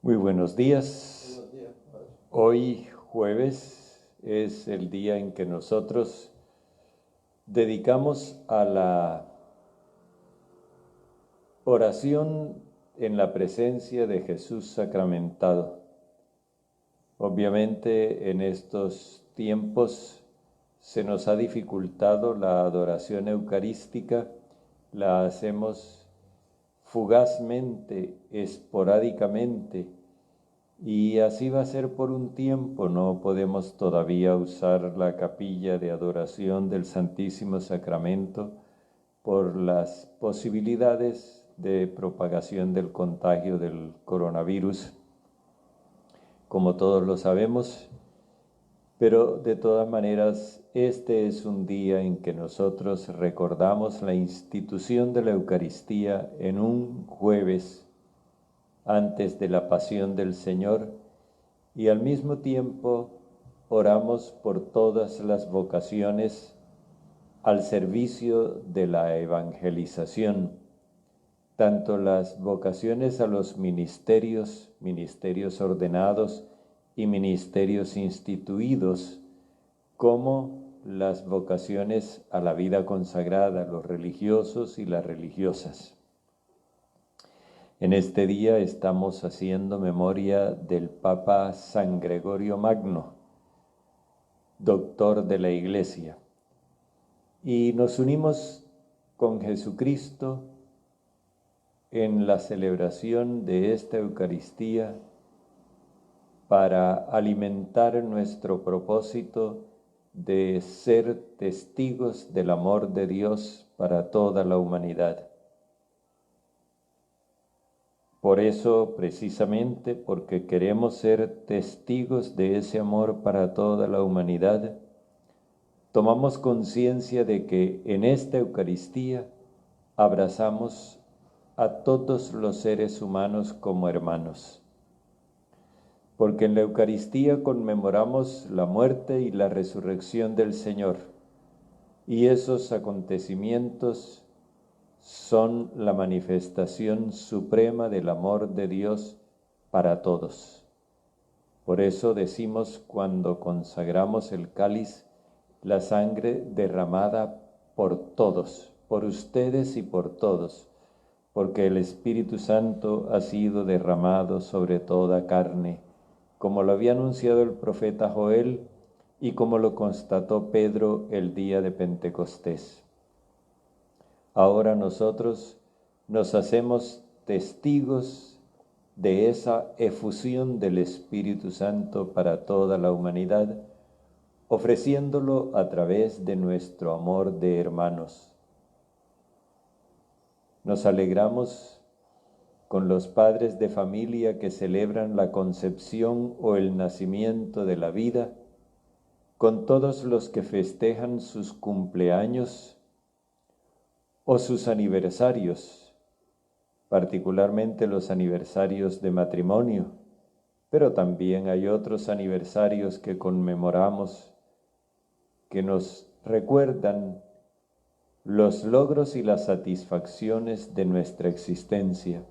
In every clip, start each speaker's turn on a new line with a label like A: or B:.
A: Muy buenos días. Hoy jueves es el día en que nosotros dedicamos a la oración en la presencia de Jesús sacramentado. Obviamente en estos tiempos se nos ha dificultado la adoración eucarística, la hacemos fugazmente, esporádicamente, y así va a ser por un tiempo. No podemos todavía usar la capilla de adoración del Santísimo Sacramento por las posibilidades de propagación del contagio del coronavirus, como todos lo sabemos, pero de todas maneras este es un día en que nosotros recordamos la institución de la Eucaristía en un jueves antes de la pasión del Señor, y al mismo tiempo oramos por todas las vocaciones al servicio de la evangelización, tanto las vocaciones a los ministerios ordenados y ministerios instituidos, como las vocaciones a la vida consagrada, los religiosos y las religiosas. En este día estamos haciendo memoria del Papa San Gregorio Magno, doctor de la Iglesia, y nos unimos con Jesucristo en la celebración de esta Eucaristía para alimentar nuestro propósito de ser testigos del amor de Dios para toda la humanidad. Por eso, precisamente porque queremos ser testigos de ese amor para toda la humanidad, tomamos conciencia de que en esta Eucaristía abrazamos a todos los seres humanos como hermanos. Porque en la Eucaristía conmemoramos la muerte y la resurrección del Señor, y esos acontecimientos son la manifestación suprema del amor de Dios para todos. Por eso decimos cuando consagramos el cáliz, la sangre derramada por todos, por ustedes y por todos, porque el Espíritu Santo ha sido derramado sobre toda carne, como lo había anunciado el profeta Joel y como lo constató Pedro el día de Pentecostés. Ahora nosotros nos hacemos testigos de esa efusión del Espíritu Santo para toda la humanidad, ofreciéndolo a través de nuestro amor de hermanos. Nos alegramos con los padres de familia que celebran la concepción o el nacimiento de la vida, con todos los que festejan sus cumpleaños o sus aniversarios, particularmente los aniversarios de matrimonio, pero también hay otros aniversarios que conmemoramos que nos recuerdan los logros y las satisfacciones de nuestra existencia.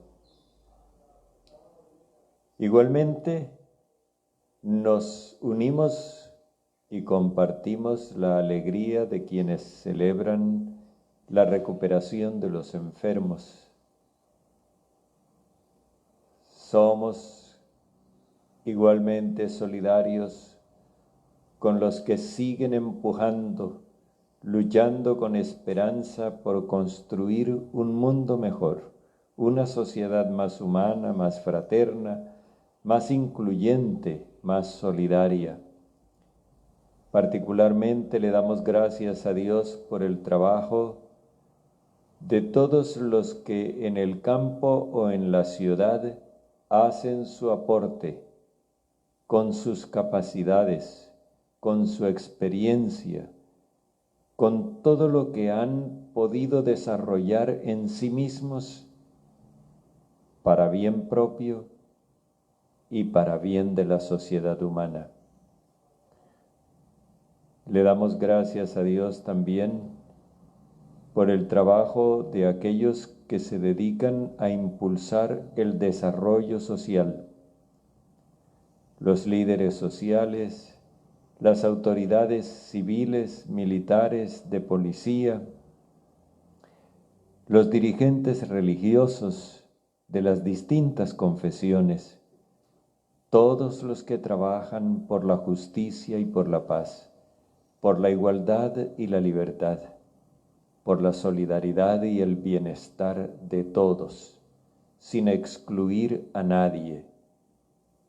A: Igualmente, nos unimos y compartimos la alegría de quienes celebran la recuperación de los enfermos. Somos igualmente solidarios con los que siguen empujando, luchando con esperanza por construir un mundo mejor, una sociedad más humana, más fraterna, más incluyente, más solidaria. Particularmente le damos gracias a Dios por el trabajo de todos los que en el campo o en la ciudad hacen su aporte con sus capacidades, con su experiencia, con todo lo que han podido desarrollar en sí mismos para bien propio y para bien de la sociedad humana. Le damos gracias a Dios también por el trabajo de aquellos que se dedican a impulsar el desarrollo social, los líderes sociales, las autoridades civiles, militares, de policía, los dirigentes religiosos de las distintas confesiones, todos los que trabajan por la justicia y por la paz, por la igualdad y la libertad, por la solidaridad y el bienestar de todos, sin excluir a nadie,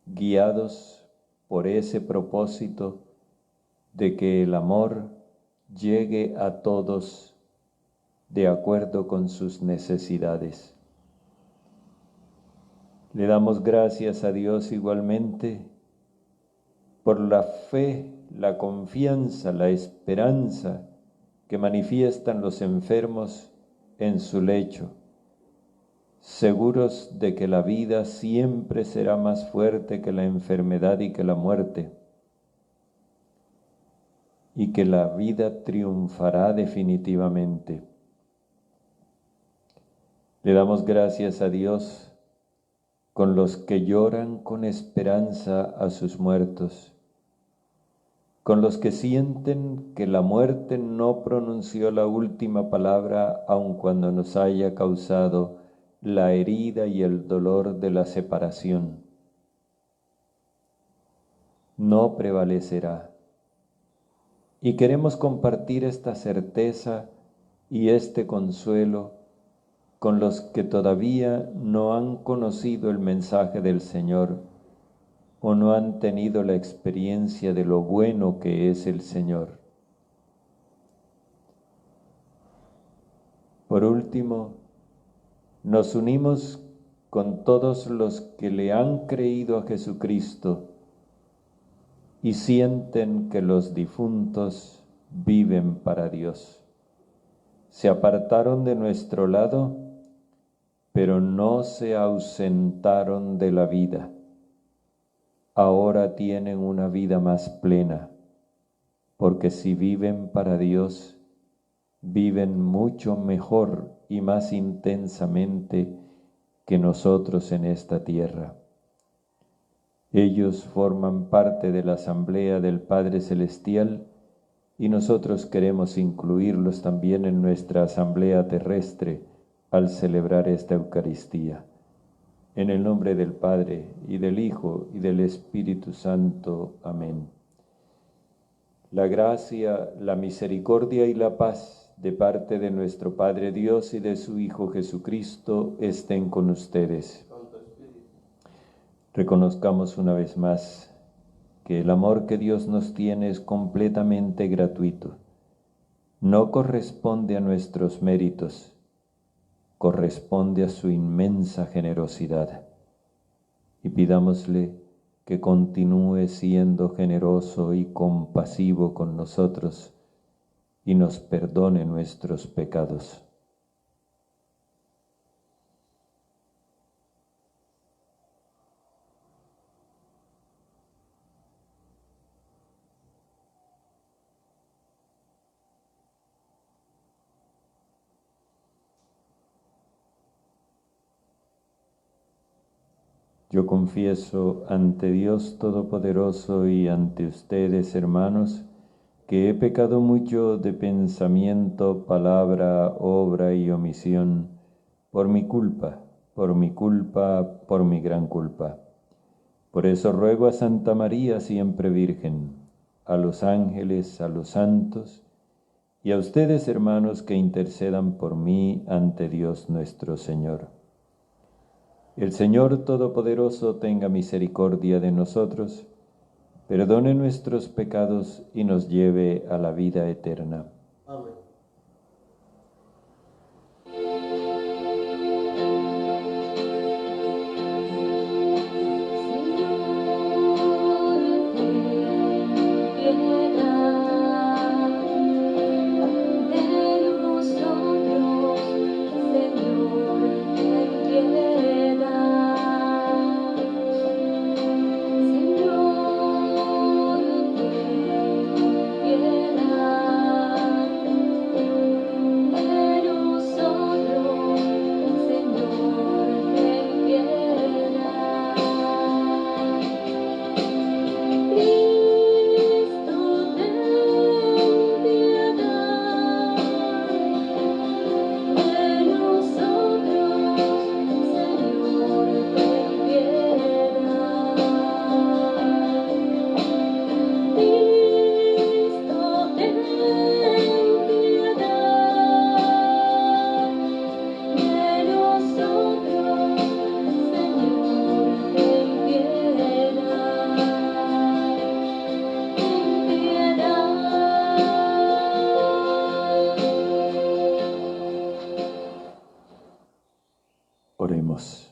A: guiados por ese propósito de que el amor llegue a todos de acuerdo con sus necesidades. Le damos gracias a Dios igualmente por la fe, la confianza, la esperanza que manifiestan los enfermos en su lecho, seguros de que la vida siempre será más fuerte que la enfermedad y que la muerte, y que la vida triunfará definitivamente. Le damos gracias a Dios con los que lloran con esperanza a sus muertos, con los que sienten que la muerte no pronunció la última palabra aun cuando nos haya causado la herida y el dolor de la separación. No prevalecerá. Y queremos compartir esta certeza y este consuelo con los que todavía no han conocido el mensaje del Señor o no han tenido la experiencia de lo bueno que es el Señor. Por último, nos unimos con todos los que le han creído a Jesucristo y sienten que los difuntos viven para Dios. Se apartaron de nuestro lado, pero no se ausentaron de la vida. Ahora tienen una vida más plena, porque si viven para Dios, viven mucho mejor y más intensamente que nosotros en esta tierra. Ellos forman parte de la asamblea del Padre Celestial y nosotros queremos incluirlos también en nuestra asamblea terrestre al celebrar esta Eucaristía. En el nombre del Padre, y del Hijo, y del Espíritu Santo. Amén. La gracia, la misericordia y la paz de parte de nuestro Padre Dios y de su Hijo Jesucristo estén con ustedes. Reconozcamos una vez más que el amor que Dios nos tiene es completamente gratuito. No corresponde a nuestros méritos, corresponde a su inmensa generosidad. Y pidámosle que continúe siendo generoso y compasivo con nosotros y nos perdone nuestros pecados. Yo confieso ante Dios Todopoderoso y ante ustedes, hermanos, que he pecado mucho de pensamiento, palabra, obra y omisión, por mi culpa, por mi gran culpa. Por eso ruego a Santa María, siempre Virgen, a los ángeles, a los santos, y a ustedes, hermanos, que intercedan por mí ante Dios nuestro Señor. El Señor Todopoderoso tenga misericordia de nosotros, perdone nuestros pecados y nos lleve a la vida eterna.
B: Amén.
A: Oremos.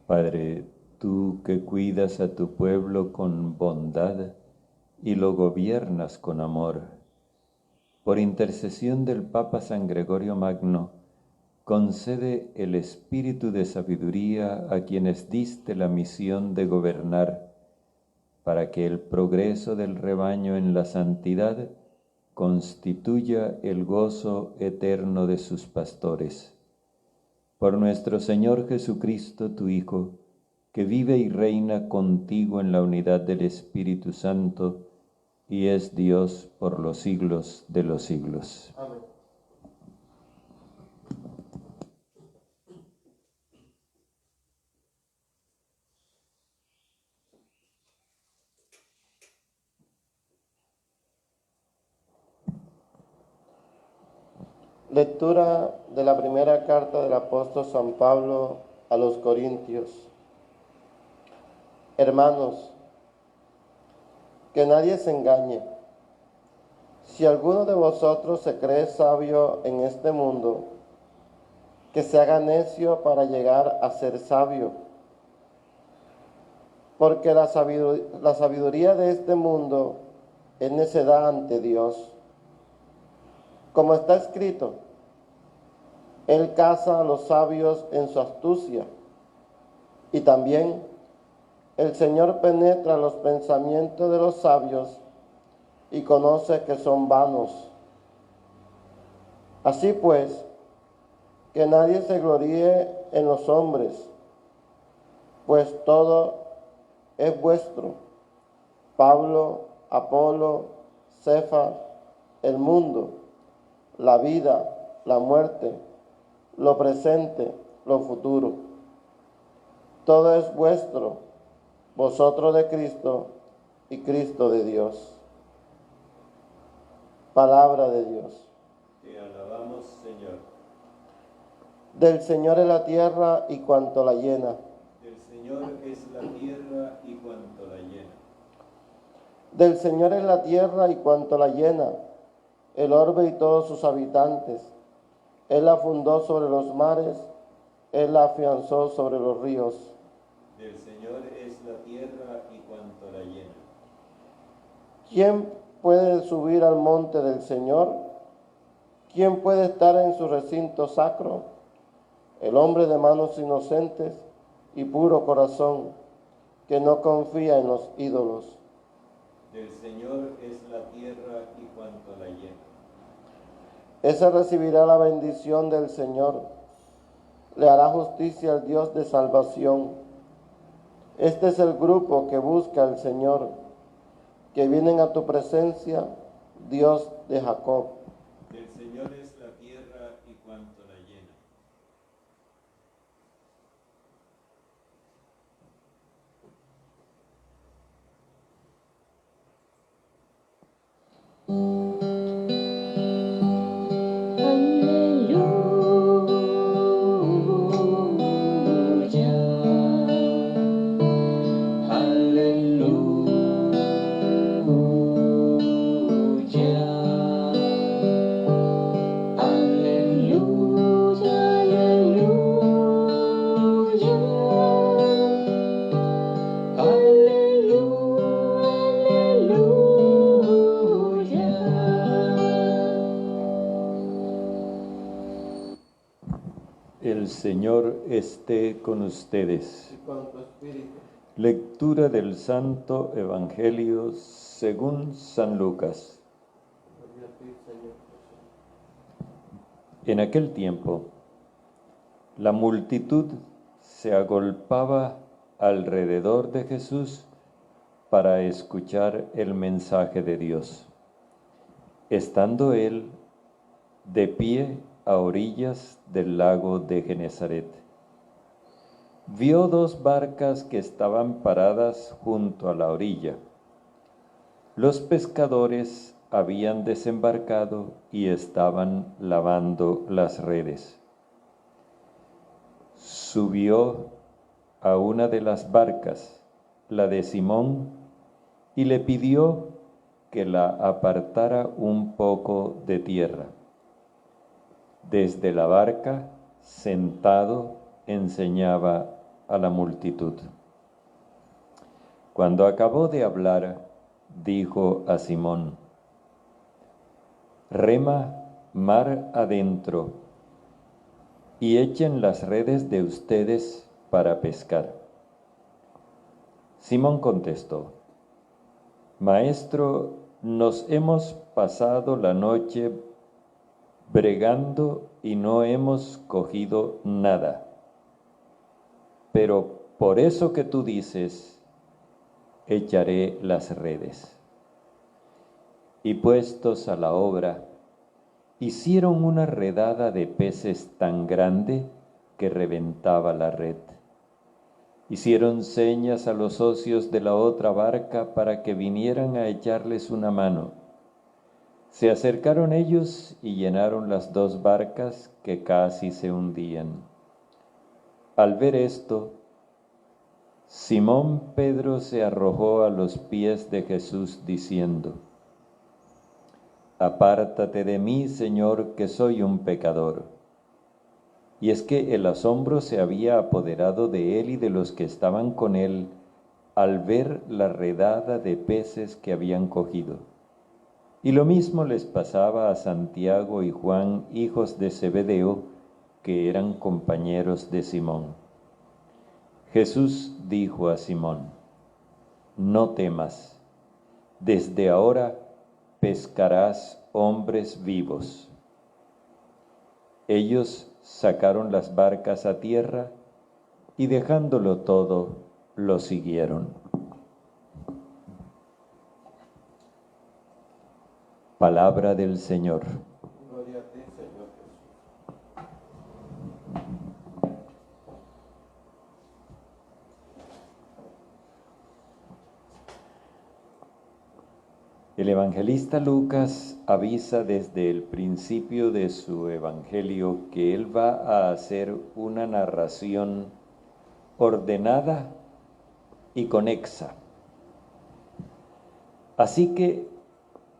A: Padre, tú que cuidas a tu pueblo con bondad y lo gobiernas con amor, por intercesión del Papa San Gregorio Magno, concede el espíritu de sabiduría a quienes diste la misión de gobernar, para que el progreso del rebaño en la santidad constituya el gozo eterno de sus pastores. Por nuestro Señor Jesucristo, tu Hijo, que vive y reina contigo en la unidad del Espíritu Santo, y es Dios por los siglos de los siglos.
B: Amén. Lectura de la primera carta del apóstol San Pablo a los Corintios. Hermanos, que nadie se engañe. Si alguno de vosotros se cree sabio en este mundo, que se haga necio para llegar a ser sabio. Porque la sabiduría de este mundo es necedad ante Dios. Como está escrito, Él caza a los sabios en su astucia. Y también el Señor penetra los pensamientos de los sabios y conoce que son vanos. Así pues, que nadie se gloríe en los hombres, pues todo es vuestro: Pablo, Apolo, Cefas, el mundo, la vida, la muerte, lo presente, lo futuro. Todo es vuestro, vosotros de Cristo y Cristo de Dios. Palabra de Dios.
A: Te alabamos, Señor.
B: Del Señor es la tierra y cuanto la llena.
A: Del Señor es la tierra y cuanto la llena.
B: Del Señor es la tierra y cuanto la llena, el orbe y todos sus habitantes. Él la fundó sobre los mares, Él la afianzó sobre los ríos.
A: Del Señor es la tierra y cuanto la llena.
B: ¿Quién puede subir al monte del Señor? ¿Quién puede estar en su recinto sacro? El hombre de manos inocentes y puro corazón, que no confía en los ídolos.
A: Del Señor es la tierra y cuanto la llena.
B: Ese recibirá la bendición del Señor. Le hará justicia al Dios de salvación. Este es el grupo que busca al Señor, que vienen a tu presencia, Dios de Jacob.
A: Del Señor es la tierra y cuanto la llena. El Señor esté con ustedes.
B: Y con tu espíritu.
A: Lectura del Santo Evangelio según San Lucas.
B: Gloria a ti, Señor Jesús.
A: En aquel tiempo, la multitud se agolpaba alrededor de Jesús para escuchar el mensaje de Dios. Estando él de pie a orillas del lago de Genesaret, vio dos barcas que estaban paradas junto a la orilla. Los pescadores habían desembarcado y estaban lavando las redes. Subió a una de las barcas, la de Simón, y le pidió que la apartara un poco de tierra. Desde la barca, sentado, enseñaba a la multitud. Cuando acabó de hablar, dijo a Simón: «Rema mar adentro y echen las redes de ustedes para pescar». Simón contestó: «Maestro, nos hemos pasado la noche bregando y no hemos cogido nada. Pero por eso que tú dices, echaré las redes». Y puestos a la obra, hicieron una redada de peces tan grande que reventaba la red. Hicieron señas a los socios de la otra barca para que vinieran a echarles una mano. Se acercaron ellos y llenaron las dos barcas que casi se hundían. Al ver esto, Simón Pedro se arrojó a los pies de Jesús diciendo: «Apártate de mí, Señor, que soy un pecador». Y es que el asombro se había apoderado de él y de los que estaban con él al ver la redada de peces que habían cogido. Y lo mismo les pasaba a Santiago y Juan, hijos de Zebedeo, que eran compañeros de Simón. Jesús dijo a Simón: «No temas, desde ahora pescarás hombres vivos». Ellos sacaron las barcas a tierra y dejándolo todo, lo siguieron. Palabra del Señor.
B: Gloria a ti, Señor Jesús.
A: El El evangelista Lucas avisa desde el principio de su evangelio que él va a hacer una narración ordenada y conexa. Así que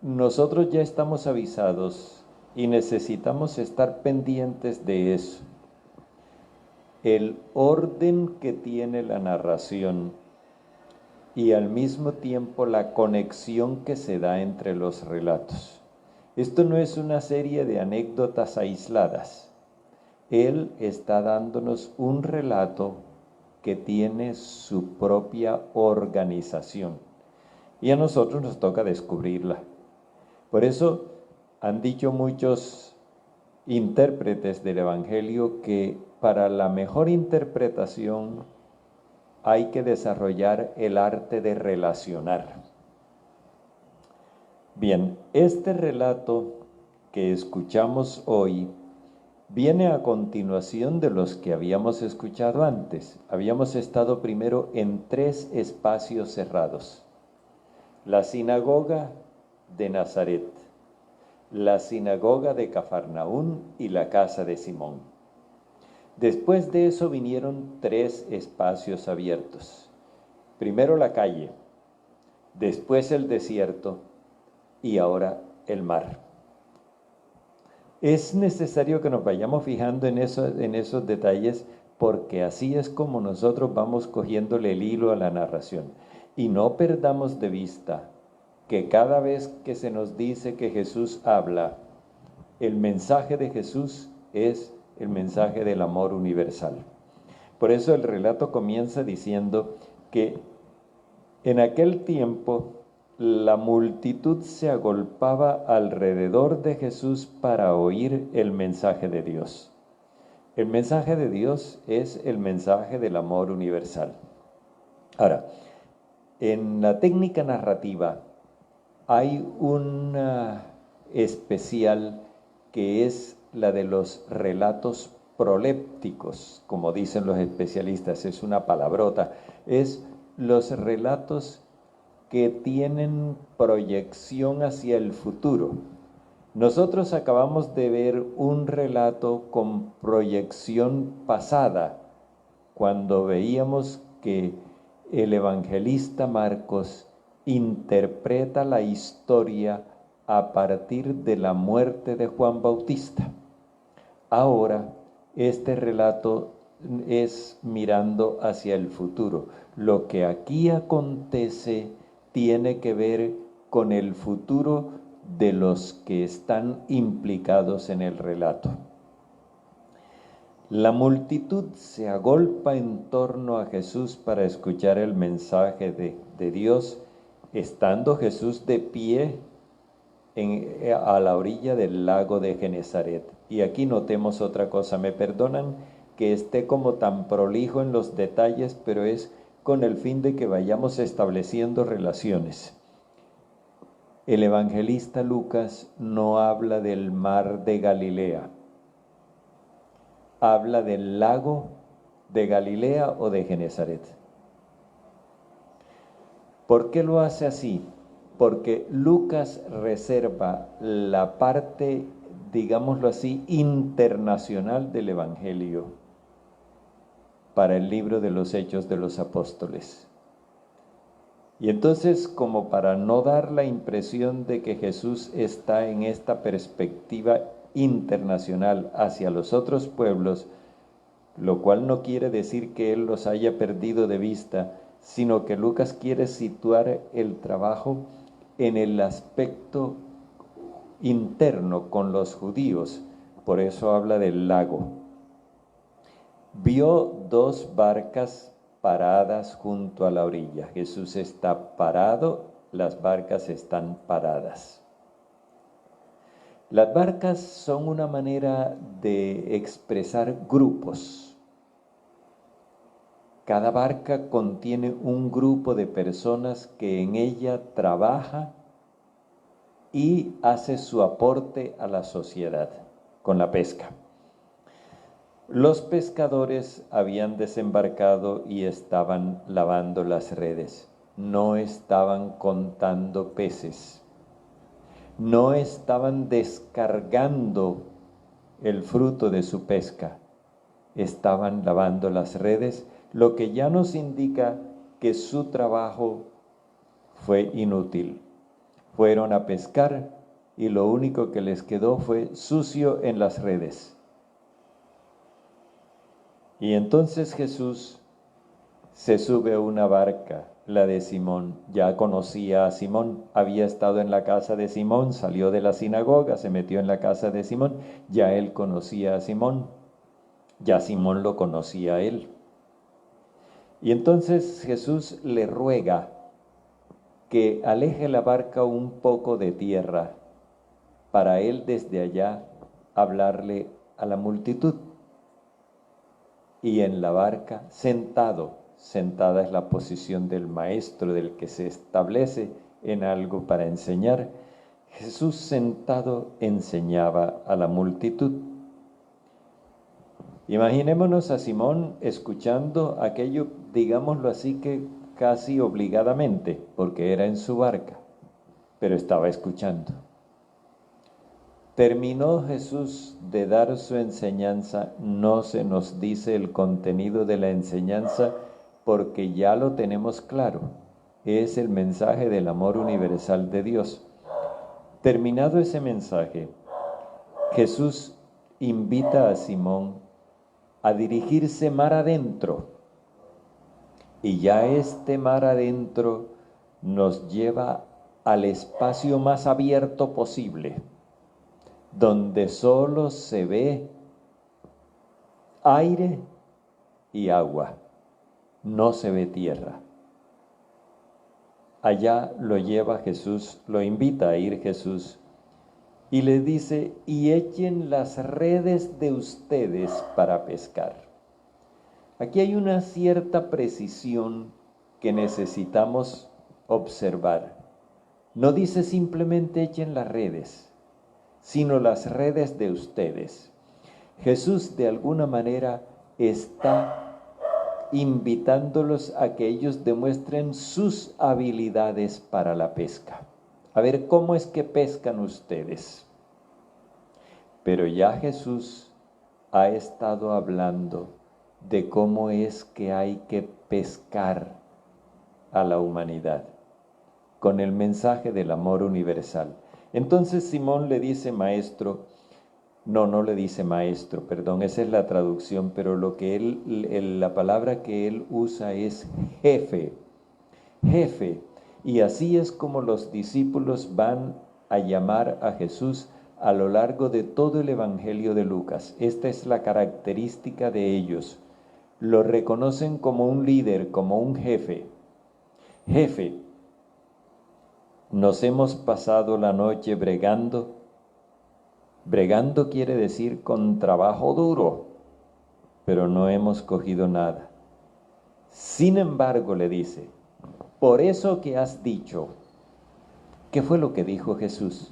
A: nosotros ya estamos avisados y necesitamos estar pendientes de eso. El orden que tiene la narración y al mismo tiempo la conexión que se da entre los relatos. Esto no es una serie de anécdotas aisladas. Él está dándonos un relato que tiene su propia organización y a nosotros nos toca descubrirla. Por eso han dicho muchos intérpretes del Evangelio que para la mejor interpretación hay que desarrollar el arte de relacionar. Bien, este relato que escuchamos hoy viene a continuación de los que habíamos escuchado antes. Habíamos estado primero en 3 espacios cerrados: la sinagoga de Nazaret, la sinagoga de Cafarnaún y la casa de Simón. Después de eso vinieron 3 espacios abiertos. Primero la calle, después el desierto y ahora el mar. Es necesario que nos vayamos fijando en esos detalles, porque así es como nosotros vamos cogiéndole el hilo a la narración. Y no perdamos de vista que cada vez que se nos dice que Jesús habla, el mensaje de Jesús es el mensaje del amor universal. Por eso el relato comienza diciendo que en aquel tiempo la multitud se agolpaba alrededor de Jesús para oír el mensaje de Dios. El mensaje de Dios es el mensaje del amor universal. Ahora, en la técnica narrativa hay una especial que es la de los relatos prolépticos, como dicen los especialistas, es una palabrota, es los relatos que tienen proyección hacia el futuro. Nosotros acabamos de ver un relato con proyección pasada, cuando veíamos que el evangelista Marcos interpreta la historia a partir de la muerte de Juan Bautista. Ahora, este relato es mirando hacia el futuro. Lo que aquí acontece tiene que ver con el futuro de los que están implicados en el relato. La multitud se agolpa en torno a Jesús para escuchar el mensaje de Dios, estando Jesús de pie a la orilla del lago de Genesaret. Y aquí notemos otra cosa, me perdonan que esté como tan prolijo en los detalles, pero es con el fin de que vayamos estableciendo relaciones. El evangelista Lucas no habla del mar de Galilea, habla del lago de Galilea o de Genesaret. ¿Por qué lo hace así? Porque Lucas reserva la parte, digámoslo así, internacional del Evangelio para el libro de los Hechos de los Apóstoles. Y entonces, como para no dar la impresión de que Jesús está en esta perspectiva internacional hacia los otros pueblos, lo cual no quiere decir que Él los haya perdido de vista, sino que Lucas quiere situar el trabajo en el aspecto interno con los judíos. Por eso habla del lago. Vio 2 barcas paradas junto a la orilla. Jesús está parado, las barcas están paradas. Las barcas son una manera de expresar grupos. Cada barca contiene un grupo de personas que en ella trabaja y hace su aporte a la sociedad con la pesca. Los pescadores habían desembarcado y estaban lavando las redes. No estaban contando peces. no estaban descargando el fruto de su pesca, estaban lavando las redes, lo que ya nos indica que su trabajo fue inútil. Fueron a pescar y lo único que les quedó fue sucio en las redes. Y entonces Jesús se sube a una barca, la de Simón. Ya conocía a Simón, había estado en la casa de Simón, salió de la sinagoga, se metió en la casa de Simón, ya él conocía a Simón, ya Simón lo conocía a él. Y entonces Jesús le ruega que aleje la barca un poco de tierra para él desde allá hablarle a la multitud. Y en la barca, sentada es la posición del maestro, del que se establece en algo para enseñar. Jesús sentado enseñaba a la multitud. Imaginémonos a Simón escuchando aquello, digámoslo así, que casi obligadamente, porque era en su barca, pero estaba escuchando. Terminó Jesús de dar su enseñanza, no se nos dice el contenido de la enseñanza porque ya lo tenemos claro, es el mensaje del amor universal de Dios. Terminado ese mensaje, Jesús invita a Simón a dirigirse mar adentro, y ya este mar adentro nos lleva al espacio más abierto posible, donde solo se ve aire y agua, no se ve tierra. Allá lo lleva Jesús, lo invita a ir Jesús, y le dice, y echen las redes de ustedes para pescar. Aquí hay una cierta precisión que necesitamos observar. No dice simplemente echen las redes, sino las redes de ustedes. Jesús de alguna manera está invitándolos a que ellos demuestren sus habilidades para la pesca. A ver, ¿cómo es que pescan ustedes? Pero ya Jesús ha estado hablando de cómo es que hay que pescar a la humanidad con el mensaje del amor universal. Entonces Simón le dice maestro, no le dice maestro, perdón, esa es la traducción, pero lo que la palabra que él usa es jefe, y así es como los discípulos van a llamar a Jesús a lo largo de todo el Evangelio de Lucas. Esta es la característica de ellos. Lo reconocen como un líder, como un jefe. Jefe, nos hemos pasado la noche bregando. Bregando quiere decir con trabajo duro, pero no hemos cogido nada. Sin embargo, le dice, por eso que has dicho, ¿qué fue lo que dijo Jesús?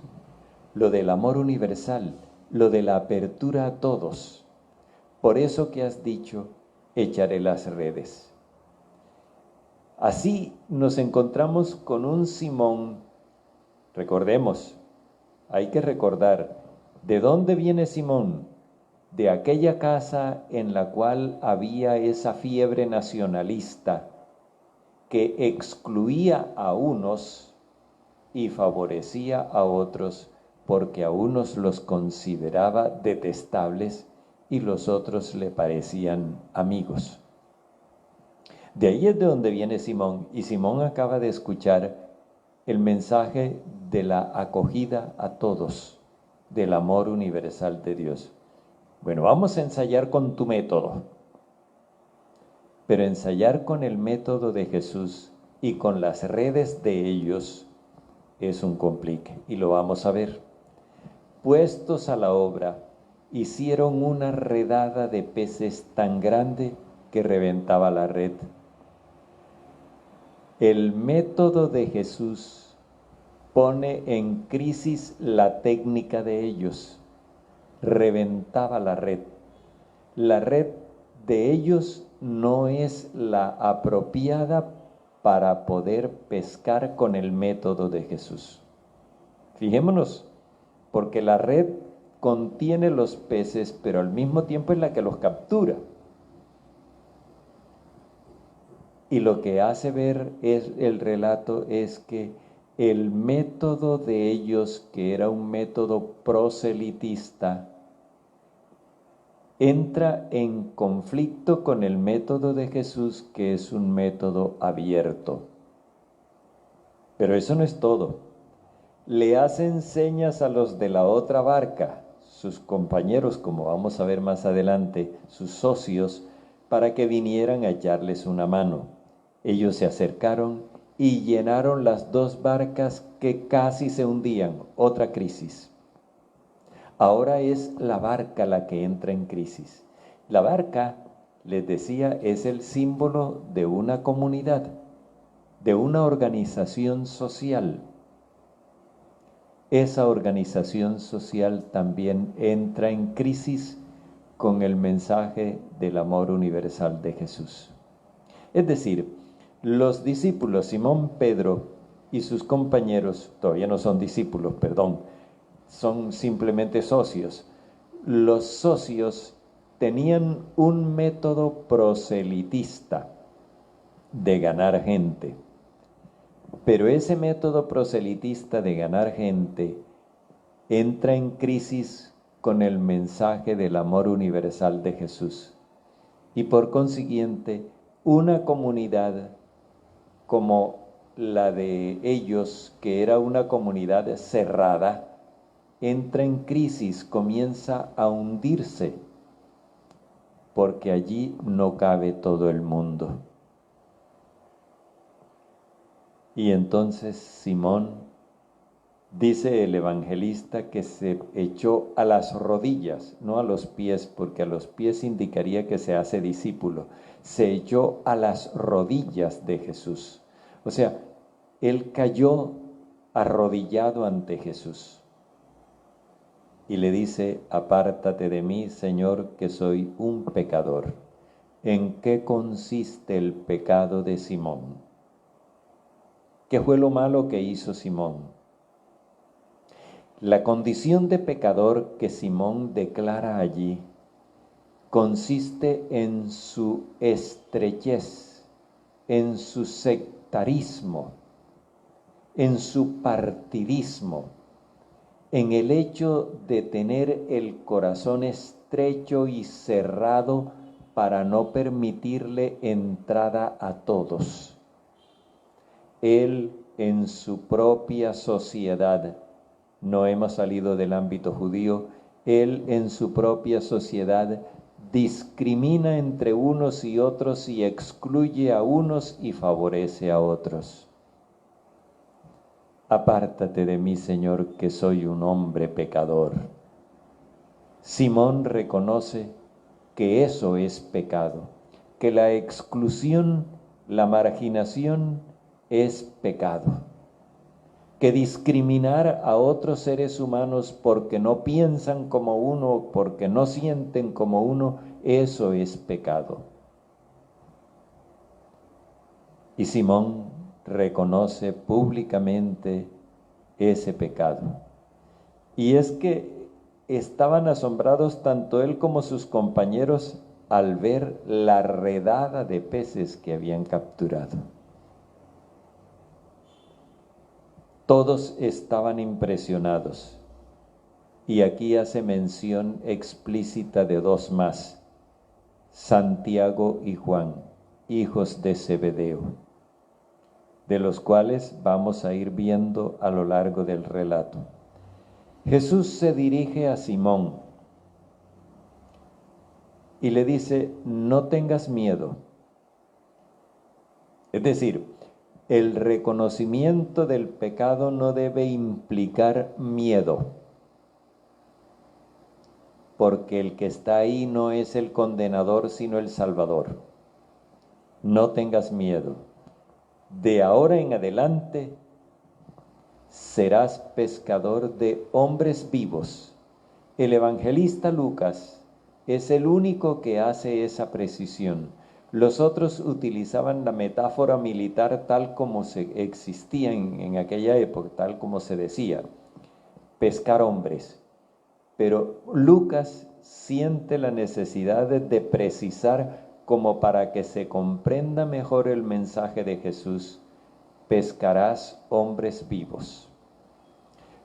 A: Lo del amor universal, lo de la apertura a todos. Por eso que has dicho, echaré las redes. Así nos encontramos con un Simón. Recordemos, hay que recordar, ¿de dónde viene Simón? De aquella casa en la cual había esa fiebre nacionalista que excluía a unos y favorecía a otros, porque a unos los consideraba detestables y los otros le parecían amigos. De ahí es de donde viene Simón, y Simón acaba de escuchar el mensaje de la acogida a todos, del amor universal de Dios. Bueno, vamos a ensayar con tu método, pero ensayar con el método de Jesús y con las redes de ellos es un complique, y lo vamos a ver. Puestos a la obra, hicieron una redada de peces tan grande que reventaba la red. El método de Jesús pone en crisis la técnica de ellos. Reventaba la red. La red de ellos no es la apropiada para poder pescar con el método de Jesús. Fijémonos, porque la red contiene los peces, pero al mismo tiempo es la que los captura. Y lo que hace ver es el relato es que el método de ellos, que era un método proselitista, entra en conflicto con el método de Jesús, que es un método abierto. Pero eso no es todo. Le hacen señas a los de la otra barca, sus compañeros, como vamos a ver más adelante, sus socios, para que vinieran a echarles una mano. Ellos se acercaron y llenaron las dos barcas que casi se hundían. Otra crisis. Ahora es la barca la que entra en crisis. La barca, les decía, es el símbolo de una comunidad, de una organización social. Esa organización social también entra en crisis con el mensaje del amor universal de Jesús. Es decir, los discípulos Simón Pedro y sus compañeros, todavía no son discípulos, perdón, son simplemente socios. Los socios tenían un método proselitista de ganar gente. Pero ese método proselitista de ganar gente entra en crisis con el mensaje del amor universal de Jesús. Y por consiguiente, una comunidad como la de ellos, que era una comunidad cerrada, entra en crisis, comienza a hundirse, porque allí no cabe todo el mundo. Y entonces Simón, dice el evangelista, que se echó a las rodillas, no a los pies, porque a los pies indicaría que se hace discípulo. Se echó a las rodillas de Jesús. O sea, él cayó arrodillado ante Jesús. Y le dice: apártate de mí, Señor, que soy un pecador. ¿En qué consiste el pecado de Simón? ¿Qué fue lo malo que hizo Simón? La condición de pecador que Simón declara allí consiste en su estrechez, en su sectarismo, en su partidismo, en el hecho de tener el corazón estrecho y cerrado para no permitirle entrada a todos. Él en su propia sociedad, no hemos salido del ámbito judío, él en su propia sociedad discrimina entre unos y otros y excluye a unos y favorece a otros. Apártate de mí, Señor, que soy un hombre pecador. Simón reconoce que eso es pecado, que la exclusión, la marginación es pecado, que discriminar a otros seres humanos porque no piensan como uno, porque no sienten como uno, eso es pecado. Y Simón reconoce públicamente ese pecado. Y es que estaban asombrados tanto él como sus compañeros al ver la redada de peces que habían capturado. Todos estaban impresionados. Y aquí hace mención explícita de dos más, Santiago y Juan, hijos de Zebedeo, de los cuales vamos a ir viendo a lo largo del relato. Jesús se dirige a Simón y le dice: no tengas miedo. Es decir, el reconocimiento del pecado no debe implicar miedo, porque el que está ahí no es el condenador, sino el Salvador. No tengas miedo. De ahora en adelante serás pescador de hombres vivos. El evangelista Lucas es el único que hace esa precisión. Los otros utilizaban la metáfora militar tal como se existía en aquella época, tal como se decía. pescar hombres. Pero Lucas siente la necesidad de precisar, como para que se comprenda mejor el mensaje de Jesús: pescarás hombres vivos.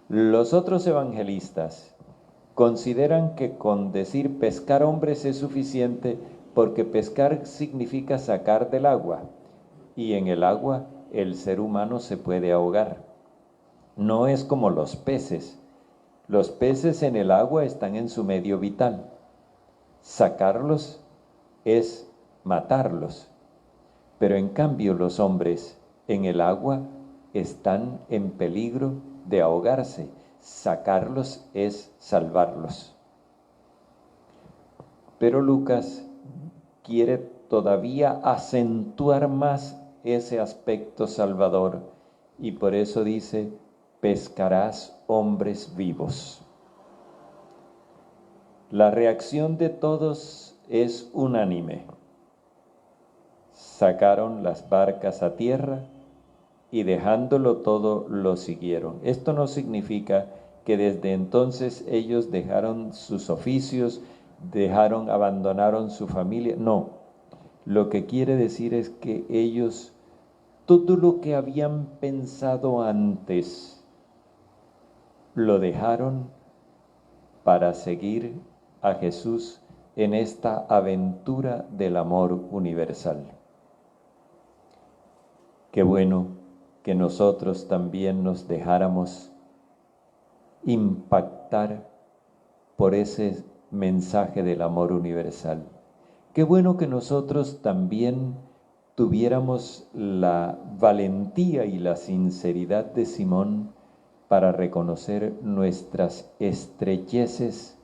A: Los otros evangelistas consideran que con decir pescar hombres es suficiente, porque pescar significa sacar del agua, y en el agua el ser humano se puede ahogar. No es como los peces. Los peces en el agua están en su medio vital. Sacarlos es matarlos. Pero en cambio los hombres en el agua están en peligro de ahogarse. Sacarlos es salvarlos. Pero Lucas quiere todavía acentuar más ese aspecto salvador, y por eso dice: pescarás hombres vivos. La reacción de todos es unánime. Sacaron las barcas a tierra y, dejándolo todo, lo siguieron. Esto no significa que desde entonces ellos dejaron sus oficios, abandonaron su familia. No, lo que quiere decir es que ellos, todo lo que habían pensado antes, lo dejaron para seguir a Jesús en esta aventura del amor universal. Qué bueno que nosotros también nos dejáramos impactar por ese mensaje del amor universal. Qué bueno que nosotros también tuviéramos la valentía y la sinceridad de Simón para reconocer nuestras estrecheces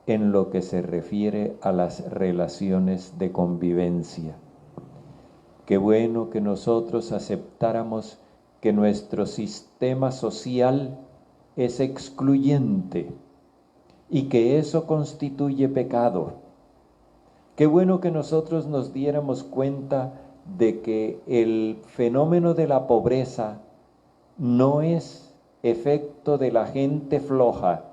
A: en lo que se refiere a las relaciones de convivencia. Qué bueno que nosotros aceptáramos que nuestro sistema social es excluyente y que eso constituye pecado. Qué bueno que nosotros nos diéramos cuenta de que el fenómeno de la pobreza no es efecto de la gente floja,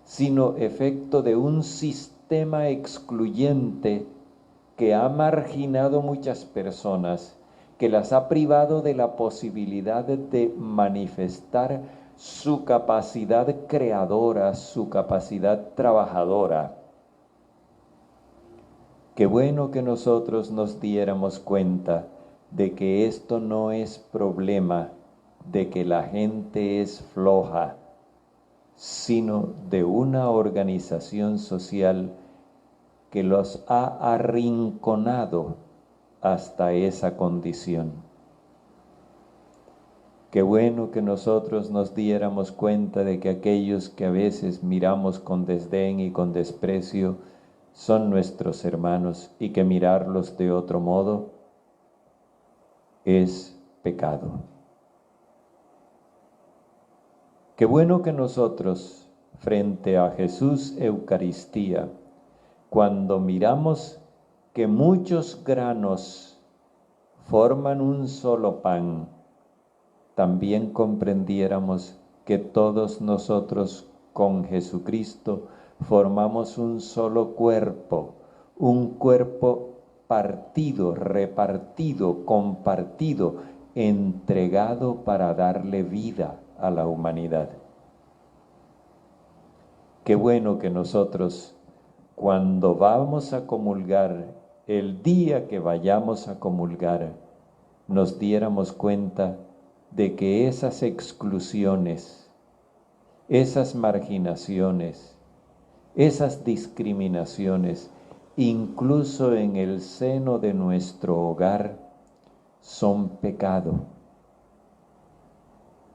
A: sino efecto de un sistema excluyente que ha marginado muchas personas, que las ha privado de la posibilidad de manifestar su capacidad creadora, su capacidad trabajadora. Qué bueno que nosotros nos diéramos cuenta de que esto no es problema de que la gente es floja, sino de una organización social que los ha arrinconado hasta esa condición. Qué bueno que nosotros nos diéramos cuenta de que aquellos que a veces miramos con desdén y con desprecio son nuestros hermanos, y que mirarlos de otro modo es pecado. Qué bueno que nosotros, frente a Jesús Eucaristía, cuando miramos que muchos granos forman un solo pan, también comprendiéramos que todos nosotros con Jesucristo formamos un solo cuerpo, un cuerpo partido, repartido, compartido, entregado para darle vida a la humanidad. Qué bueno que nosotros, cuando vamos a comulgar, el día que vayamos a comulgar, nos diéramos cuenta de que esas exclusiones, esas marginaciones, esas discriminaciones, incluso en el seno de nuestro hogar, son pecado,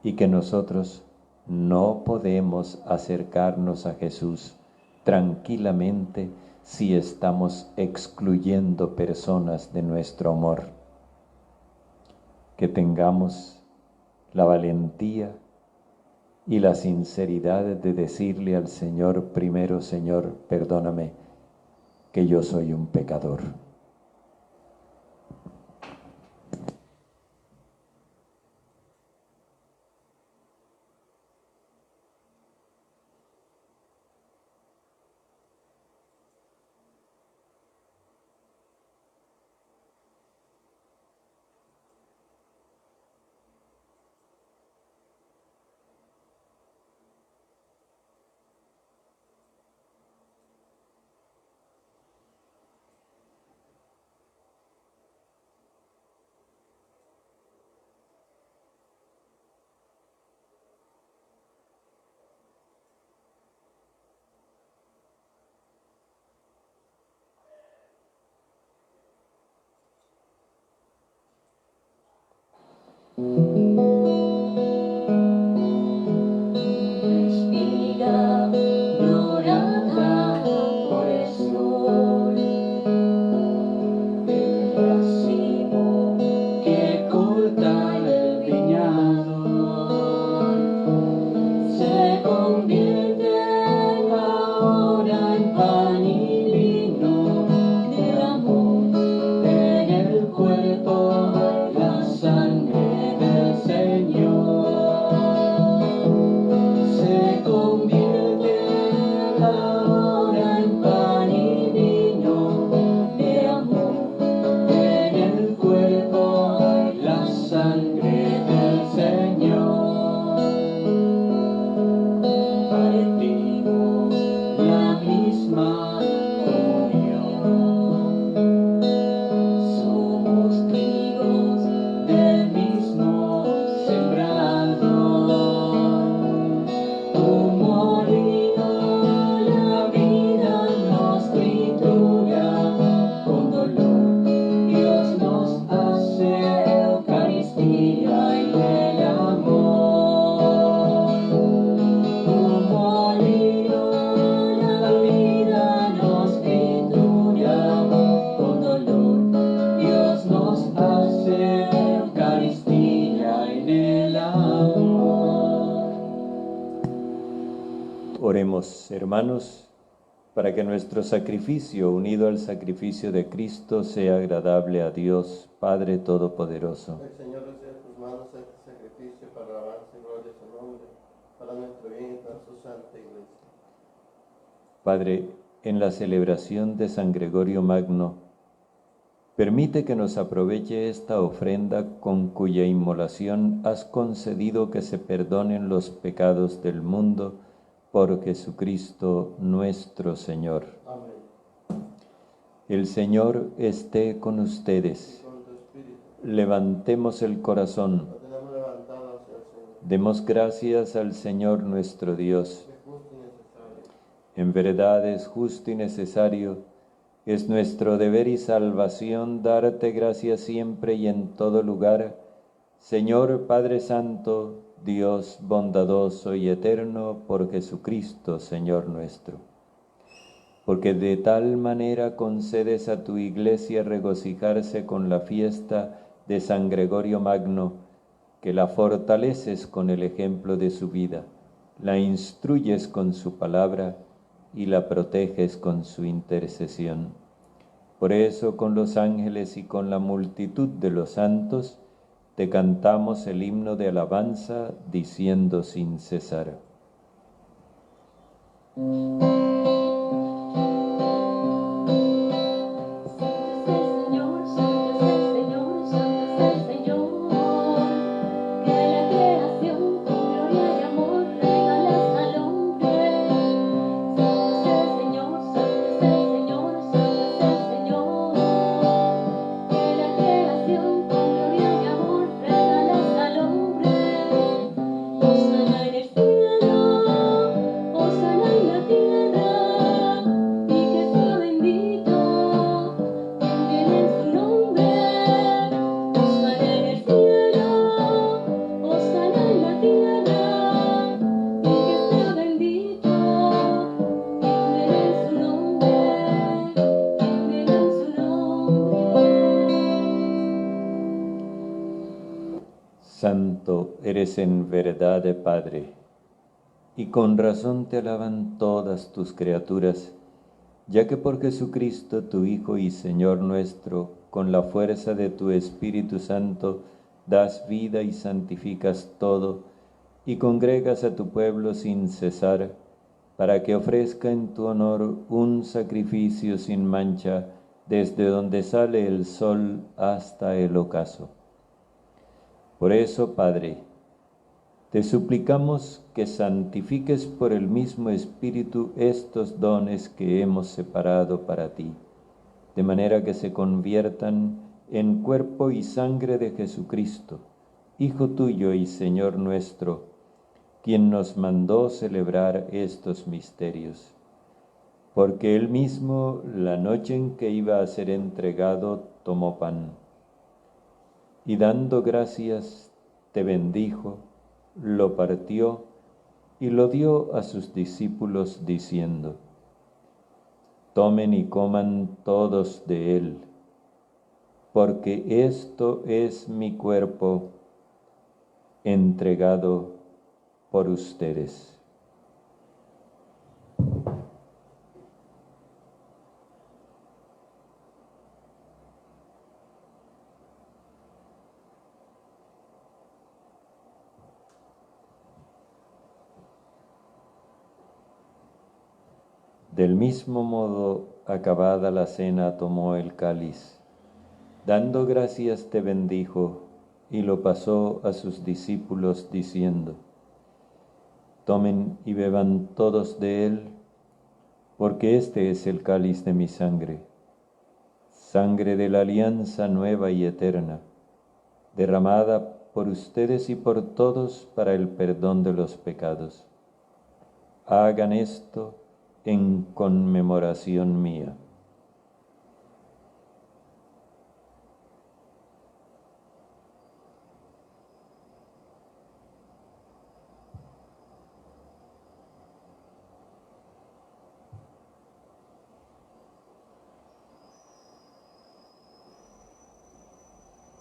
A: y que nosotros no podemos acercarnos a Jesús tranquilamente si estamos excluyendo personas de nuestro amor. Que tengamos la valentía y la sinceridad de decirle al Señor primero: Señor, perdóname, que yo soy un pecador.
C: Respira, dorada por el sol, el racimo que corta el viñador se convierte ahora en pan y vino de amor, en el cuerpo, la sangre del Señor. Se convierte ahora en pan y vino de amor, en el cuerpo, la sangre del Señor. Partimos la misma comunión, somos trigos del mismo sembrador. Un molino, la vida nos tritura con dolor. Dios nos hace Eucaristía y el amor. Un molino, la vida nos tritura con dolor. Dios nos hace Eucaristía y el amor.
A: Oremos, hermanos, para que nuestro sacrificio, unido al sacrificio de Cristo, sea agradable a Dios, Padre Todopoderoso.
B: El Señor recibe tus manos este sacrificio para alabanza y gloria de su nombre, para nuestro bien y para su santa iglesia.
A: Padre, en la celebración de San Gregorio Magno, permite que nos aproveche esta ofrenda con cuya inmolación has concedido que se perdonen los pecados del mundo por Jesucristo nuestro Señor.
B: Amén.
A: El Señor esté con ustedes.
B: Con tu espíritu,
A: Levantemos el corazón.
B: lo tenemos levantado hacia el Señor.
A: Demos gracias al Señor nuestro Dios.
B: Es justo y necesario.
A: En verdad es justo y necesario, es nuestro deber y salvación darte gracias siempre y en todo lugar, Señor Padre Santo, Dios bondadoso y eterno, por Jesucristo, Señor nuestro. Porque de tal manera concedes a tu Iglesia regocijarse con la fiesta de San Gregorio Magno, que la fortaleces con el ejemplo de su vida, la instruyes con su palabra y la proteges con su intercesión. Por eso, con los ángeles y con la multitud de los santos, te cantamos el himno de alabanza, diciendo sin cesar. Santo eres en verdad, Padre, y con razón te alaban todas tus criaturas, ya que por Jesucristo, tu Hijo y Señor nuestro, con la fuerza de tu Espíritu Santo, das vida y santificas todo, y congregas a tu pueblo sin cesar, para que ofrezca en tu honor un sacrificio sin mancha, desde donde sale el sol hasta el ocaso. Por eso, Padre, te suplicamos que santifiques por el mismo Espíritu estos dones que hemos separado para ti, de manera que se conviertan en cuerpo y sangre de Jesucristo, Hijo tuyo y Señor nuestro, quien nos mandó celebrar estos misterios. Porque él mismo, la noche en que iba a ser entregado, tomó pan, y dando gracias, te bendijo, lo partió y lo dio a sus discípulos diciendo: Tomen y coman todos de él, porque esto es mi cuerpo entregado por ustedes. Del mismo modo, acabada la cena, tomó el cáliz, dando gracias te bendijo, y lo pasó a sus discípulos diciendo: Tomen y beban todos de él, porque este es el cáliz de mi sangre, sangre de la alianza nueva y eterna, derramada por ustedes y por todos para el perdón de los pecados. Hagan esto en conmemoración mía.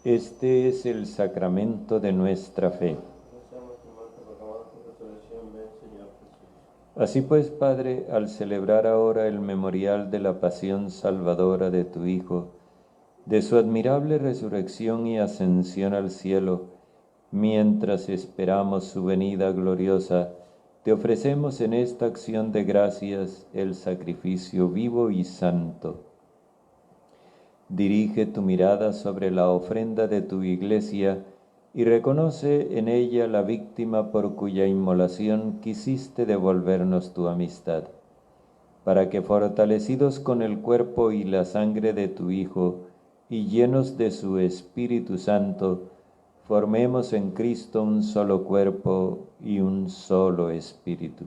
A: Este es el sacramento de nuestra fe. Así pues, Padre, al celebrar ahora el memorial de la pasión salvadora de tu Hijo, de su admirable resurrección y ascensión al cielo, mientras esperamos su venida gloriosa, te ofrecemos en esta acción de gracias el sacrificio vivo y santo. Dirige tu mirada sobre la ofrenda de tu Iglesia y reconoce en ella la víctima por cuya inmolación quisiste devolvernos tu amistad, para que fortalecidos con el cuerpo y la sangre de tu Hijo y llenos de su Espíritu Santo, formemos en Cristo un solo cuerpo y un solo espíritu.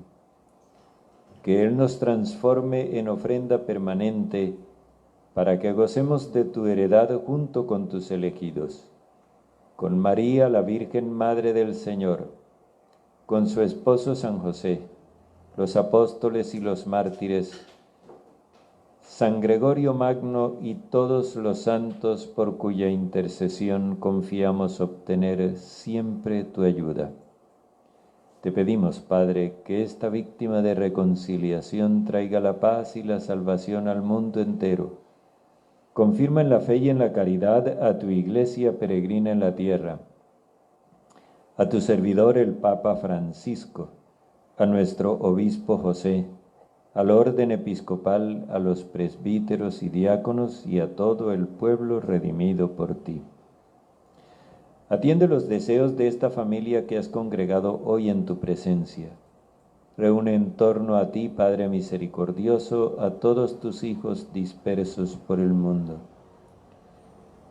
A: Que Él nos transforme en ofrenda permanente, para que gocemos de tu heredad junto con tus elegidos, con María, la Virgen Madre del Señor, con su esposo San José, los apóstoles y los mártires, San Gregorio Magno y todos los santos por cuya intercesión confiamos obtener siempre tu ayuda. Te pedimos, Padre, que esta víctima de reconciliación traiga la paz y la salvación al mundo entero. Confirma en la fe y en la caridad a tu Iglesia peregrina en la tierra, a tu servidor el Papa Francisco, a nuestro Obispo José, al orden episcopal, a los presbíteros y diáconos y a todo el pueblo redimido por ti. Atiende los deseos de esta familia que has congregado hoy en tu presencia. Reúne en torno a ti, Padre misericordioso, a todos tus hijos dispersos por el mundo.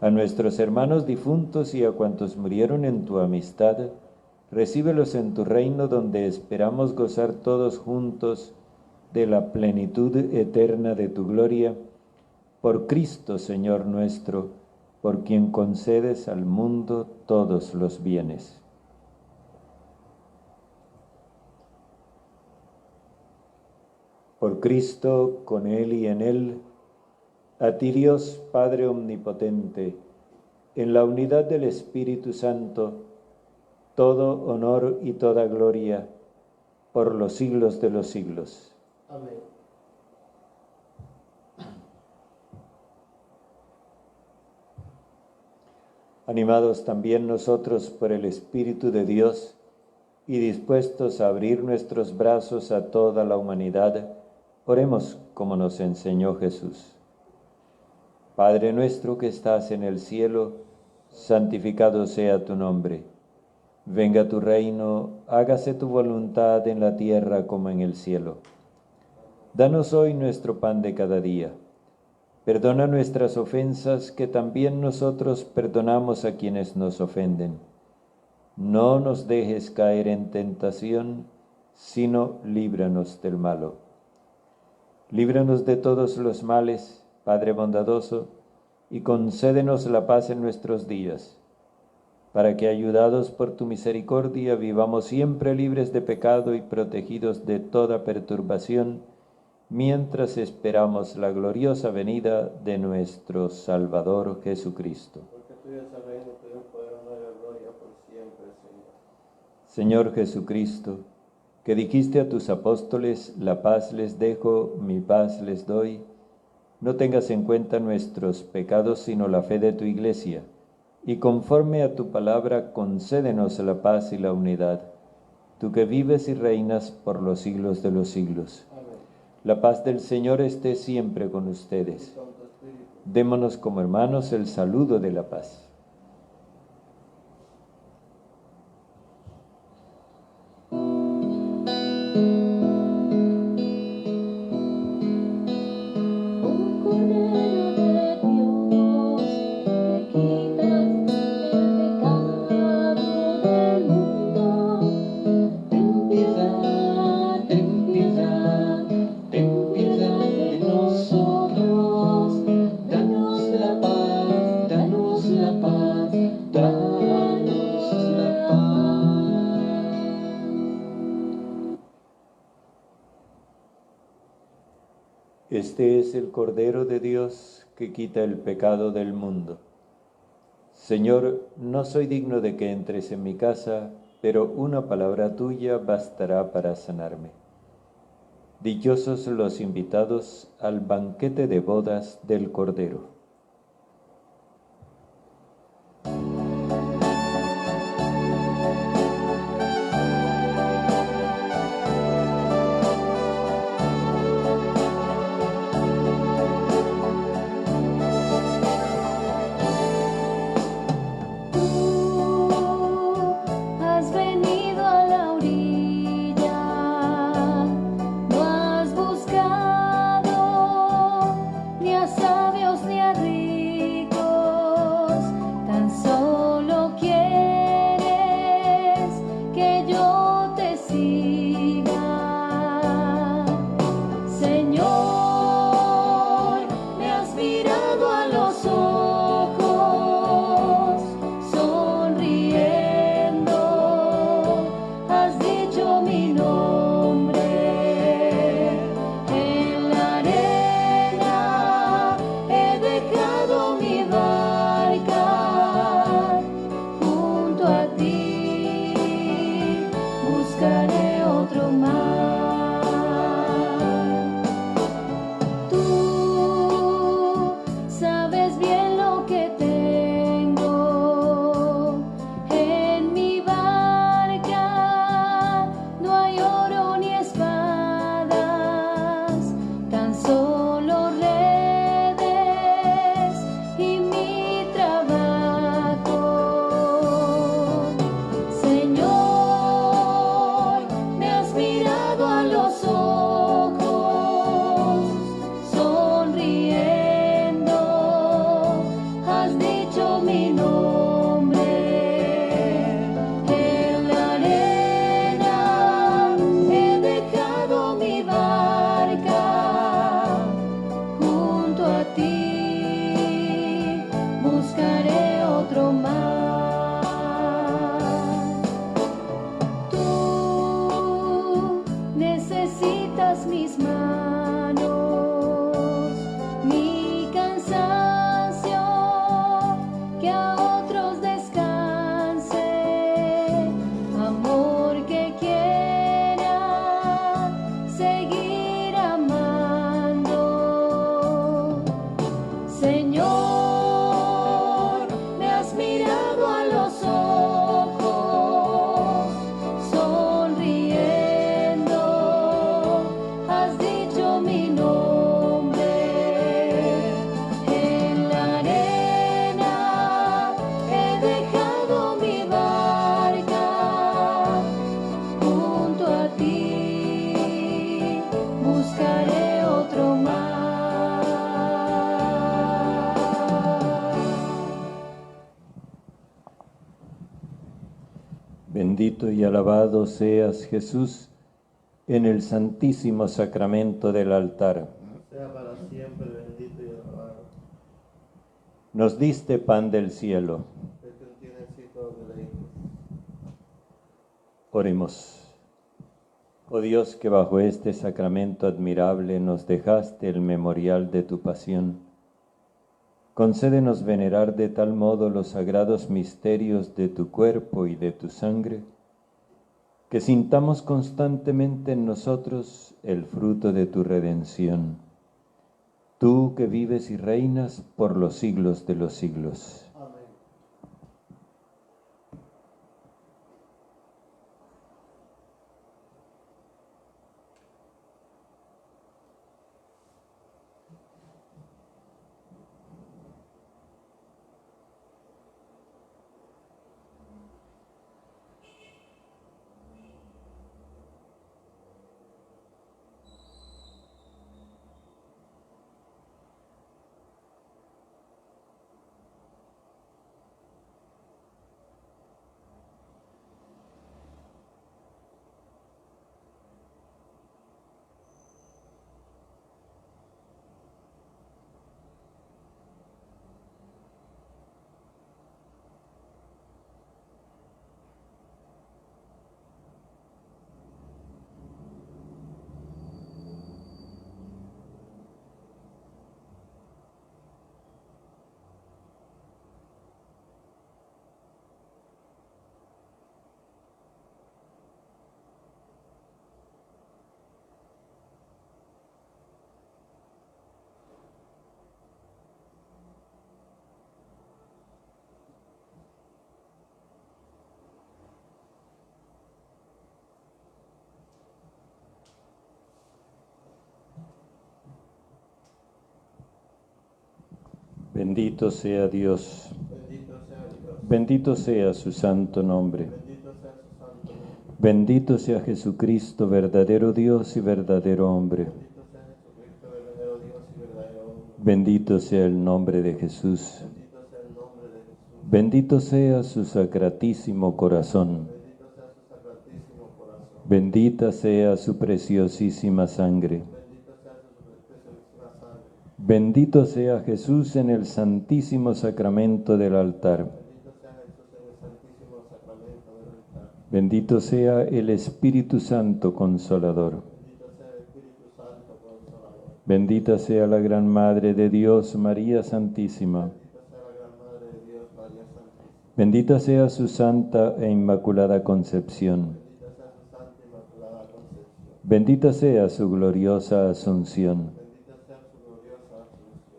A: A nuestros hermanos difuntos y a cuantos murieron en tu amistad, recíbelos en tu reino donde esperamos gozar todos juntos de la plenitud eterna de tu gloria, por Cristo Señor nuestro, por quien concedes al mundo todos los bienes. Por Cristo, con Él y en Él, a ti Dios Padre Omnipotente, en la unidad del Espíritu Santo, todo honor y toda gloria, por los siglos de los siglos.
B: Amén.
A: Animados también nosotros por el Espíritu de Dios y dispuestos a abrir nuestros brazos a toda la humanidad, oremos como nos enseñó Jesús. Padre nuestro que estás en el cielo, santificado sea tu nombre. Venga tu reino, hágase tu voluntad en la tierra como en el cielo. Danos hoy nuestro pan de cada día. Perdona nuestras ofensas, que también nosotros perdonamos a quienes nos ofenden. No nos dejes caer en tentación, sino líbranos del malo. Líbranos de todos los males, Padre bondadoso, y concédenos la paz en nuestros días, para que, ayudados por tu misericordia, vivamos siempre libres de pecado y protegidos de toda perturbación, mientras esperamos la gloriosa venida de nuestro Salvador Jesucristo.
B: Porque tuyo es el reino, tuyo el poder, honor y la gloria por siempre, Señor.
A: Señor Jesucristo, que dijiste a tus apóstoles, la paz les dejo, mi paz les doy, no tengas en cuenta nuestros pecados, sino la fe de tu Iglesia, y conforme a tu palabra concédenos la paz y la unidad, tú que vives y reinas por los siglos de los siglos.
B: Amén.
A: La paz del Señor esté siempre con ustedes.
B: Y con tu espíritu.
A: Démonos como hermanos el saludo de la paz.
C: Un cordero de Dios que quitas el pecado del mundo. Ten piedad, ten piedad, ten piedad de nosotros. Danos la paz, danos la paz, danos la paz.
A: Este es el Cordero de Dios que quita el pecado del mundo. Señor, no soy digno de que entres en mi casa, pero una palabra tuya bastará para sanarme. Dichosos los invitados al banquete de bodas del Cordero.
C: Has venido a la orilla, no has buscado ni a sabios ni a ricos, tan solo quieres que yo te siga. Señor, me has mirado a los ojos, sonriendo, has dicho mi nombre. En la arena he dejado mi barca, junto a ti buscaré otro mar. Tú sabes bien lo que tengo en mi barca. No hay oro ni espadas, tan solo redes y mi trabajo. Señor, me has mirado a los ojos, sonriendo, has dicho mi nombre. En la arena he dejado mi barca, junto a ti buscaré otro mar. Tú necesitas mis manos, mi cansancio, que a otros descanse, amor que quiera seguir amando. Señor, me has mirado a los ojos, sonriendo, has dicho mi nombre. En la arena he dejado mi barca, junto a ti buscaré otro mar.
A: Bendito y alabado seas, Jesús, en el santísimo sacramento del altar.
B: Sea para siempre bendito y alabado.
A: Nos diste pan del cielo.
B: El que tiene cito de
A: Oremos. Oh Dios, que bajo este sacramento admirable nos dejaste el memorial de tu pasión, concédenos venerar de tal modo los sagrados misterios de tu cuerpo y de tu sangre, que sintamos constantemente en nosotros el fruto de tu redención. Tú que vives y reinas por los siglos de los siglos. Bendito sea Dios. Bendito sea su santo nombre. Bendito sea Jesucristo, verdadero Dios y verdadero hombre. Bendito sea el nombre de Jesús. Bendito sea su sacratísimo corazón. Bendita sea su preciosísima sangre. Bendito sea Jesús en el santísimo sacramento del altar. Bendito sea el Espíritu Santo Consolador. Bendita sea la Gran Madre de Dios, María Santísima. Bendita sea su santa e inmaculada concepción. Bendita sea su gloriosa asunción.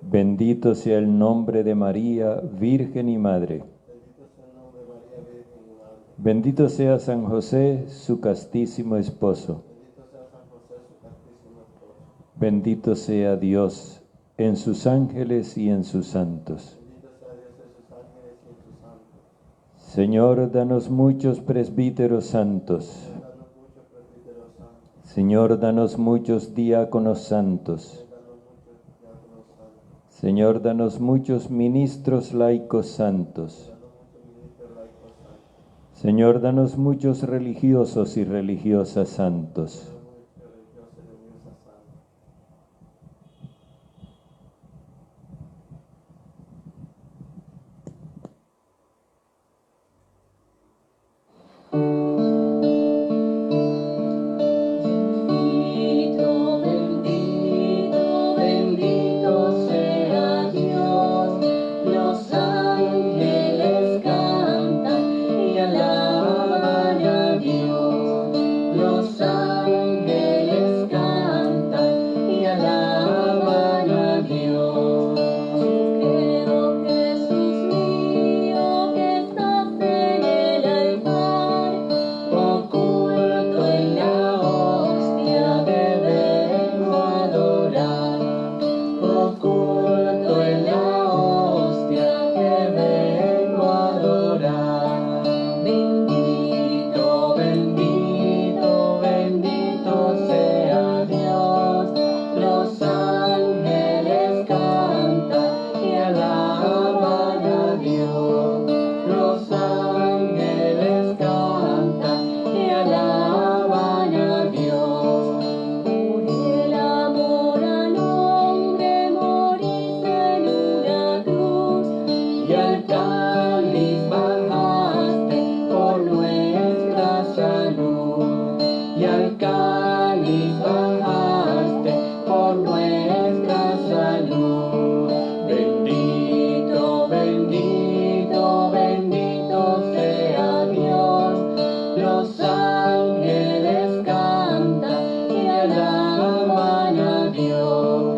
A: Bendito sea el nombre de María, Virgen y Madre. Bendito sea San José, su castísimo esposo. Bendito sea Dios en sus ángeles y en sus santos. Señor, danos muchos presbíteros santos. Señor, danos muchos diáconos santos. Señor, danos muchos ministros laicos santos. Señor, danos muchos religiosos y religiosas santos.
C: Los ángeles mío.